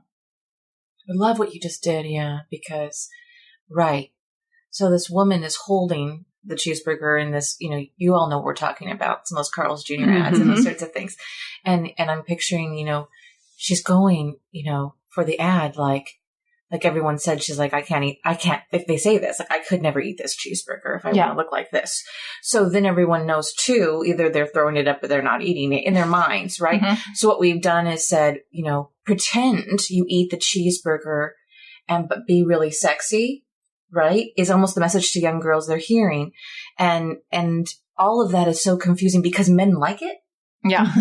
love what you just did. Yeah. Because, right. So this woman is holding the cheeseburger in this, you all know what we're talking about. Some of those Carl's Jr. ads and those sorts of things. And I'm picturing, she's going, for the ad, like like everyone said, she's like, I can't, if they say this, like I could never eat this cheeseburger if I want to look like this. So then everyone knows too, either they're throwing it up or they're not eating it in their minds, right? So what we've done is said, pretend you eat the cheeseburger but be really sexy, right? Is almost the message to young girls they're hearing. And all of that is so confusing because men like it. Yeah.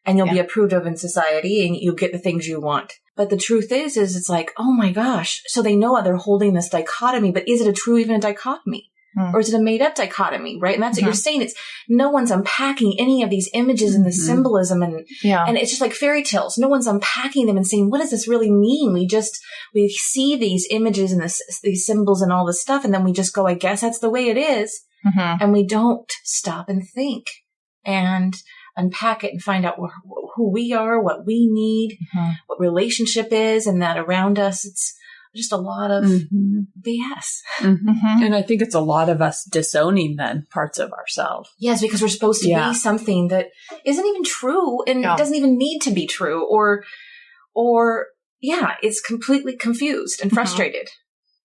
And you'll be approved of in society and you'll get the things you want. But the truth is it's like, oh my gosh. So they know they're holding this dichotomy, but is it even a dichotomy? Or is it a made up dichotomy, right? And that's what you're saying. It's no one's unpacking any of these images and the symbolism and it's just like fairy tales. No one's unpacking them and saying, what does this really mean? We see these images and these symbols and all this stuff. And then we just go, I guess that's the way it is. And we don't stop and think and unpack it and find out who we are, what we need, what relationship is, and that around us. It's just a lot of BS. And I think it's a lot of us disowning then parts of ourselves. Yes, because we're supposed to be something that isn't even true and doesn't even need to be true or it's completely confused and frustrated.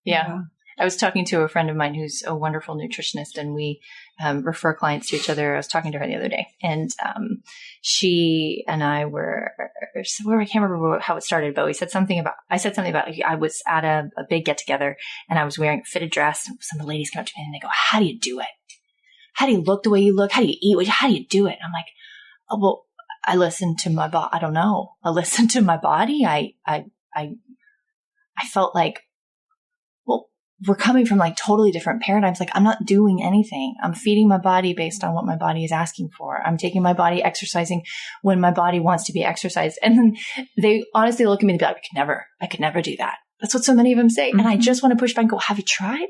Yeah. I was talking to a friend of mine who's a wonderful nutritionist, and we refer clients to each other. I was talking to her the other day, and she and I I can't remember how it started, but I said something about I was at a big get together and I was wearing a fitted dress. And some of the ladies come up to me and they go, how do you do it? How do you look the way you look? How do you eat? How do you do it? And I'm like, oh, well, I listen to my body. I don't know. I listen to my body. I felt like, we're coming from like totally different paradigms. Like I'm not doing anything. I'm feeding my body based on what my body is asking for. I'm taking my body exercising when my body wants to be exercised. And then they honestly look at me and be like, I could never do that. That's what so many of them say. And I just want to push back and go, have you tried?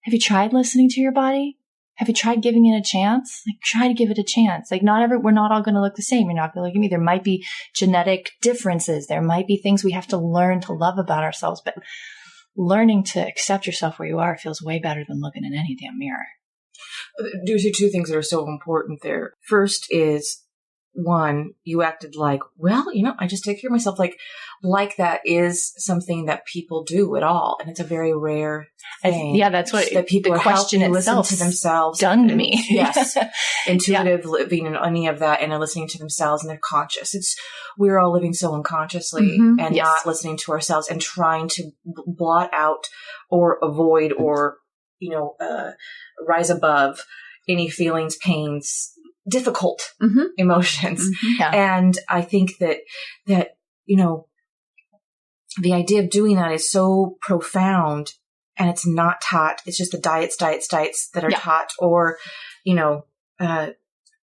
Have you tried listening to your body? Have you tried giving it a chance? Like try to give it a chance. Like we're not all going to look the same. You're not going to look at me. There might be genetic differences. There might be things we have to learn to love about ourselves, but learning to accept yourself where you are feels way better than looking in any damn mirror. There's two things that are so important there. First is, one, you acted like, well, I just take care of myself. Like that is something that people do at all. And it's a very rare thing. That's what that people the are question helping itself listen to themselves. Done to me. Yes. Intuitive living and any of that and listening to themselves and they're conscious. We're all living so unconsciously and not listening to ourselves and trying to blot out or avoid or, rise above any feelings, pains, difficult emotions. And I think that, the idea of doing that is so profound and it's not taught. It's just the diets that are taught or,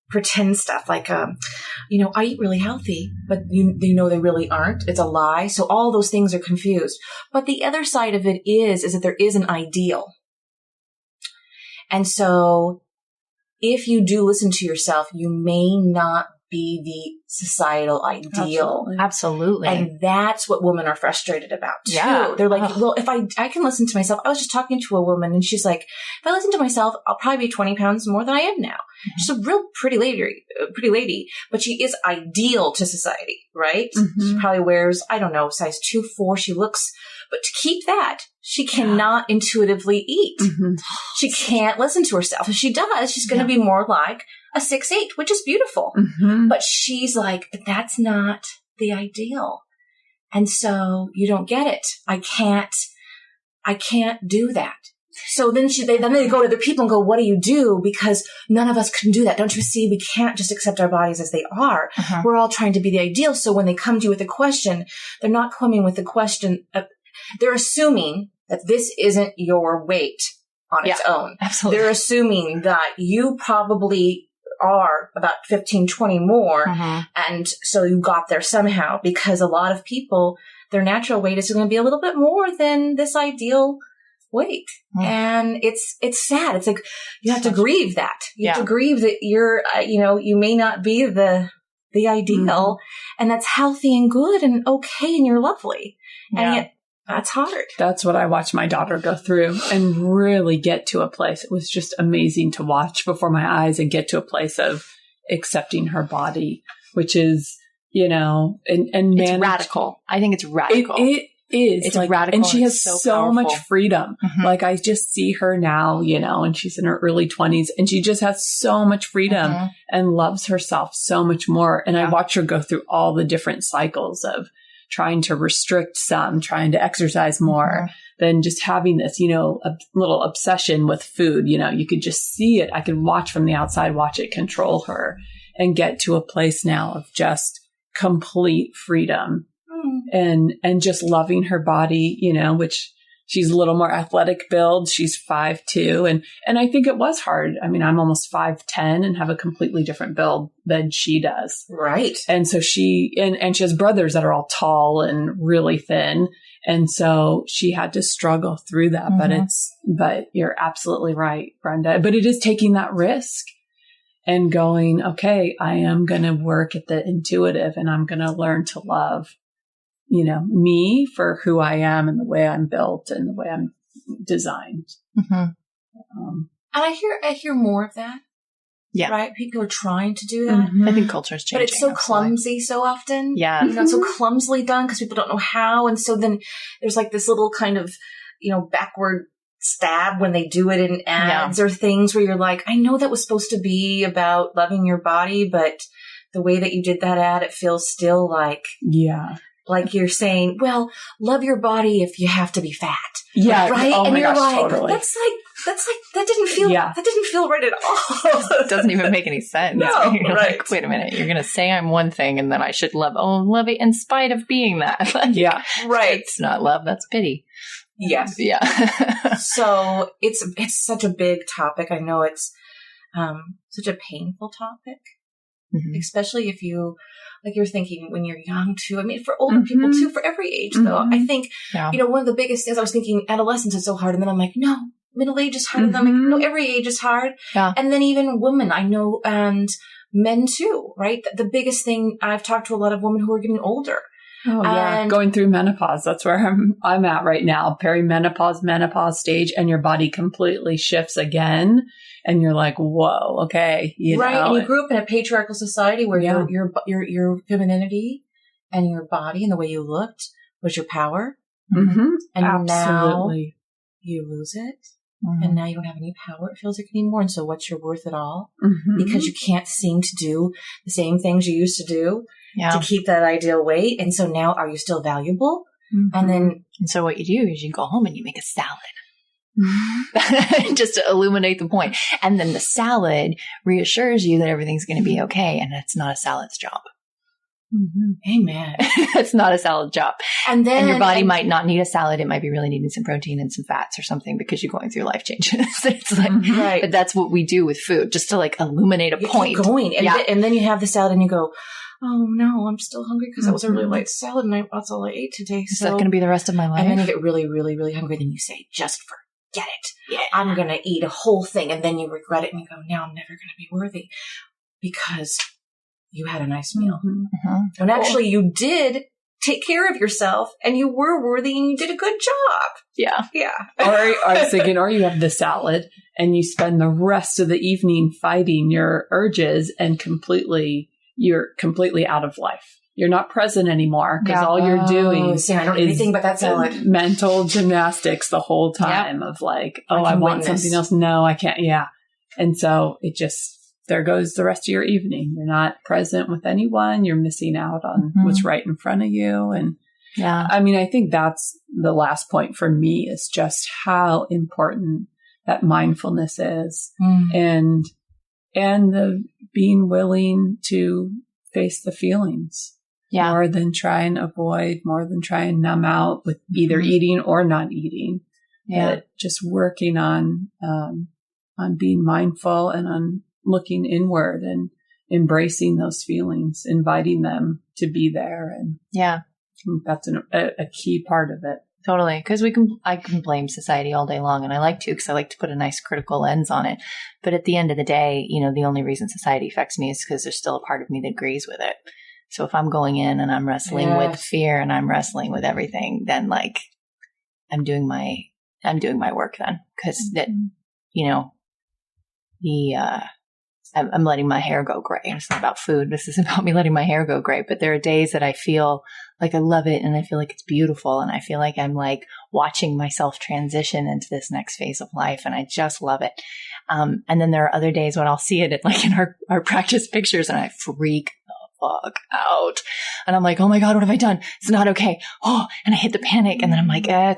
pretend stuff like, I eat really healthy, but they really aren't. It's a lie. So all those things are confused. But the other side of it is that there is an ideal. And so if you do listen to yourself, you may not be the societal ideal. Absolutely. And that's what women are frustrated about too. Yeah. They're like, well, if I can listen to myself. I was just talking to a woman and she's like, if I listen to myself, I'll probably be 20 pounds more than I am now. She's a real pretty lady, but she is ideal to society, right? She probably wears, I don't know, size 2-4. She looks, but to keep that, she cannot intuitively eat. She can't listen to herself. If she does, she's going to be more like a 6'8", which is beautiful. But she's like, but that's not the ideal. And so you don't get it. I can't do that. So then they go to other people and go, what do you do? Because none of us can do that. Don't you see? We can't just accept our bodies as they are. We're all trying to be the ideal. So when they come to you with a question, they're not coming with the question. They're assuming that this isn't your weight on its own. Absolutely. They're assuming that you probably are about 15, 20 more. And so you got there somehow because a lot of people, their natural weight is going to be a little bit more than this ideal weight. And it's sad. It's like, you have to grieve that. You have to grieve that you're, you may not be the ideal and that's healthy and good and okay. And you're lovely. And yet that's hard. That's what I watched my daughter go through and really get to a place. It was just amazing to watch before my eyes and get to a place of accepting her body, which is, and it's radical. I think it's radical. is. It's like, radical. And she has so much powerful. freedom. Mhm. Like I just see her now, and she's in her early 20s and she just has so much freedom Mhm. and loves herself so much more. And I Yeah. watch her go through all the different cycles of trying to restrict some, trying to exercise more, than just having this, a little obsession with food. You could just see it. I could watch from the outside, watch it control her and get to a place now of just complete freedom and just loving her body, which she's a little more athletic build. She's 5'2". And I think it was hard. I mean, I'm almost 5'10" and have a completely different build than she does. Right. And so she has brothers that are all tall and really thin. And so she had to struggle through that. But you're absolutely right, Brenda. But it is taking that risk and going, okay, I am going to work at the intuitive and I'm going to learn to love, me for who I am and the way I'm built and the way I'm designed. Mm-hmm. And I hear more of that. Yeah. Right? People are trying to do that. Mm-hmm. I think culture is changing. But it's so absolutely. clumsy so often. Yeah. It's so clumsily done because people don't know how. And so then there's like this little kind of, backward stab when they do it in ads or things where you're like, I know that was supposed to be about loving your body, but the way that you did that ad, it feels still like, you're saying, well, love your body if you have to be fat. Yeah. Right. Oh and my you're gosh, like, totally. that's like, that didn't feel right at all. It doesn't even make any sense. No, You're right. like, wait a minute, you're going to say I'm one thing and then I should love it in spite of being that. Yeah. Right. It's not love, that's pity. Yes. Yeah. So it's such a big topic. I know it's such a painful topic, especially if you're thinking when you're young too. I mean, for older people too, for every age though. I think, one of the biggest things I was thinking, adolescence is so hard. And then I'm like, no, middle age is hard. And then I'm like, no, every age is hard. Yeah. And then even women I know, and men too, right? The biggest thing, I've talked to a lot of women who are getting older. Oh yeah, And going through menopause. That's where I'm at right now. Perimenopause, menopause stage, and your body completely shifts again, and you're like, "Whoa, okay." Right, and you grew up in a patriarchal society where Yeah. your femininity and your body and the way you looked was your power, Mm-hmm. and Absolutely. now you lose it, and now you don't have any power. It feels like anymore. And so, what's your worth at all? Mm-hmm. Because you can't seem to do the same things you used to do. Yeah. To keep that ideal weight. And so now are you still valuable? And then, And so what you do is you go home and you make a salad. Just to illuminate the point. And then the salad reassures you that everything's going to be okay. And it's not a salad's job. amen. It's not a salad job. And then And your body might not need a salad. It might be really needing some protein and some fats or something because you're going through life changes. It's like, right. but that's what we do with food, just to like illuminate a You point. keep going. And, Yeah. and then you have the salad and you go, oh no, I'm still hungry because that was a really light salad and that's all I ate today. Is that going to be the rest of my life? And then you get really, really, really hungry. Then you say, just forget it. Yeah. I'm going to eat a whole thing. And then you regret it and you go, now I'm never going to be worthy because you had a nice meal. And actually you did take care of yourself and you were worthy and you did a good job. Yeah. Yeah. Or I was thinking, or you have the salad and you spend the rest of the evening fighting your urges and you're completely out of life. You're not present anymore because all you're doing see, I don't eat is anything but that salad. mental gymnastics the whole time of like, oh, I want something else. No, I can't. Yeah. And so there goes the rest of your evening. You're not present with anyone. You're missing out on what's right in front of you. And I mean, I think that's the last point for me is just how important that mindfulness is and the being willing to face the feelings more than try and avoid, more than try and numb out with either eating or not eating. But just working on being mindful and on looking inward and embracing those feelings, inviting them to be there. And that's a key part of it. Totally. Because I can blame society all day long, and I like to because I like to put a nice critical lens on it. But at the end of the day, the only reason society affects me is because there's still a part of me that agrees with it. So if I'm going in and I'm wrestling with fear and I'm wrestling with everything, then like I'm doing my work then because that, I'm letting my hair go gray. It's not about food. This is about me letting my hair go gray. But there are days that I feel like I love it and I feel like it's beautiful. And I feel like I'm like watching myself transition into this next phase of life. And I just love it. And then there are other days when I'll see it like in our practice pictures and I freak the fuck out. And I'm like, oh my God, what have I done? It's not okay. Oh, and I hit the panic. And then I'm like, I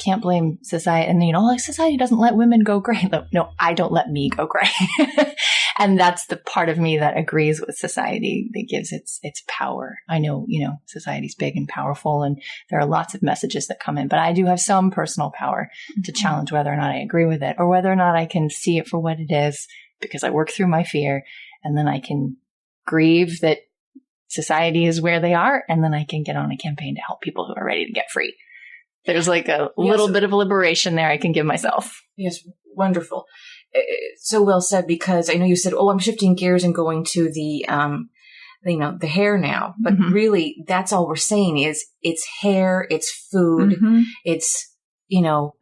can't blame society. And, like society doesn't let women go gray. No, I don't let me go gray. And that's the part of me that agrees with society that gives its power. I know, society's big and powerful and there are lots of messages that come in, but I do have some personal power to challenge whether or not I agree with it or whether or not I can see it for what it is because I work through my fear and then I can grieve that society is where they are. And then I can get on a campaign to help people who are ready to get free. There's like a little bit of liberation there I can give myself. Yes, wonderful. So well said, because I know you said, I'm shifting gears and going to the hair now. But really, that's all we're saying is it's hair, it's food, it's,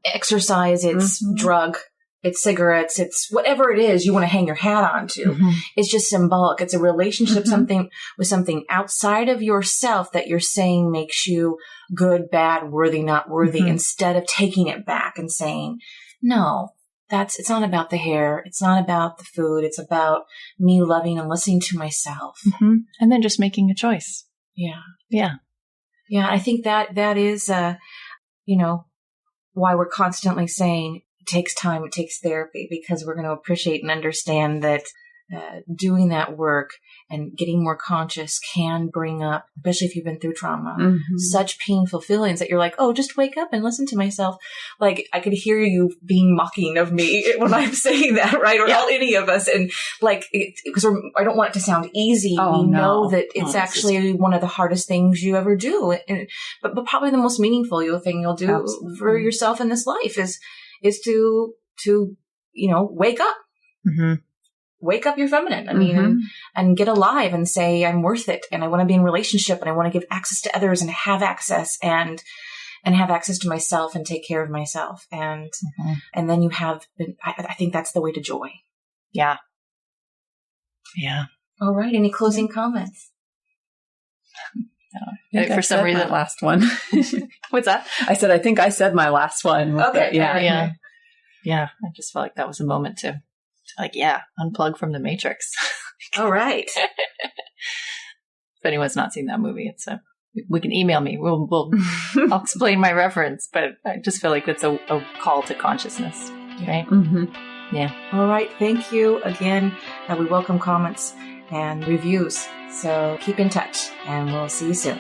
exercise, it's drug, it's cigarettes, it's whatever it is you want to hang your hat onto. It's just symbolic. It's a relationship, something with something outside of yourself that you're saying makes you good, bad, worthy, not worthy, instead of taking it back and saying, no, it's not about the hair. It's not about the food. It's about me loving and listening to myself. And then just making a choice. Yeah. Yeah. Yeah. I think that is, why we're constantly saying it takes time, it takes therapy, because we're going to appreciate and understand that doing that work and getting more conscious can bring up, especially if you've been through trauma, such painful feelings that you're like, just wake up and listen to myself. Like I could hear you being mocking of me when I'm saying that, right? Or any of us. And like, because I don't want it to sound easy. We know that it's actually one of the hardest things you ever do. But probably the most meaningful thing you'll do for yourself in this life is to wake up. Wake up your feminine. I mean, and get alive and say, I'm worth it. And I want to be in relationship and I want to give access to others and have access and have access to myself and take care of myself. And then you have, I think that's the way to joy. Yeah. Yeah. All right. Any closing comments? For some reason, my last one. What's that? I said, I think I said my last one. Okay. Yeah. I just felt like that was a moment to unplug from the Matrix. All right. If anyone's not seen that movie, we can email me. I'll explain my reference, but I just feel like it's a call to consciousness, right? Yeah. All right. Thank you again. We welcome comments and reviews. So keep in touch and we'll see you soon.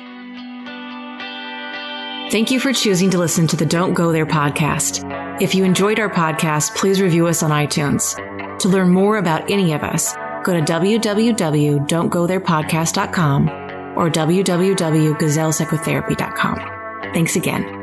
Thank you for choosing to listen to the Don't Go There podcast. If you enjoyed our podcast, please review us on iTunes. To learn more about any of us, go to www.don'tgotherepodcast.com or www.gazellepsychotherapy.com. Thanks again.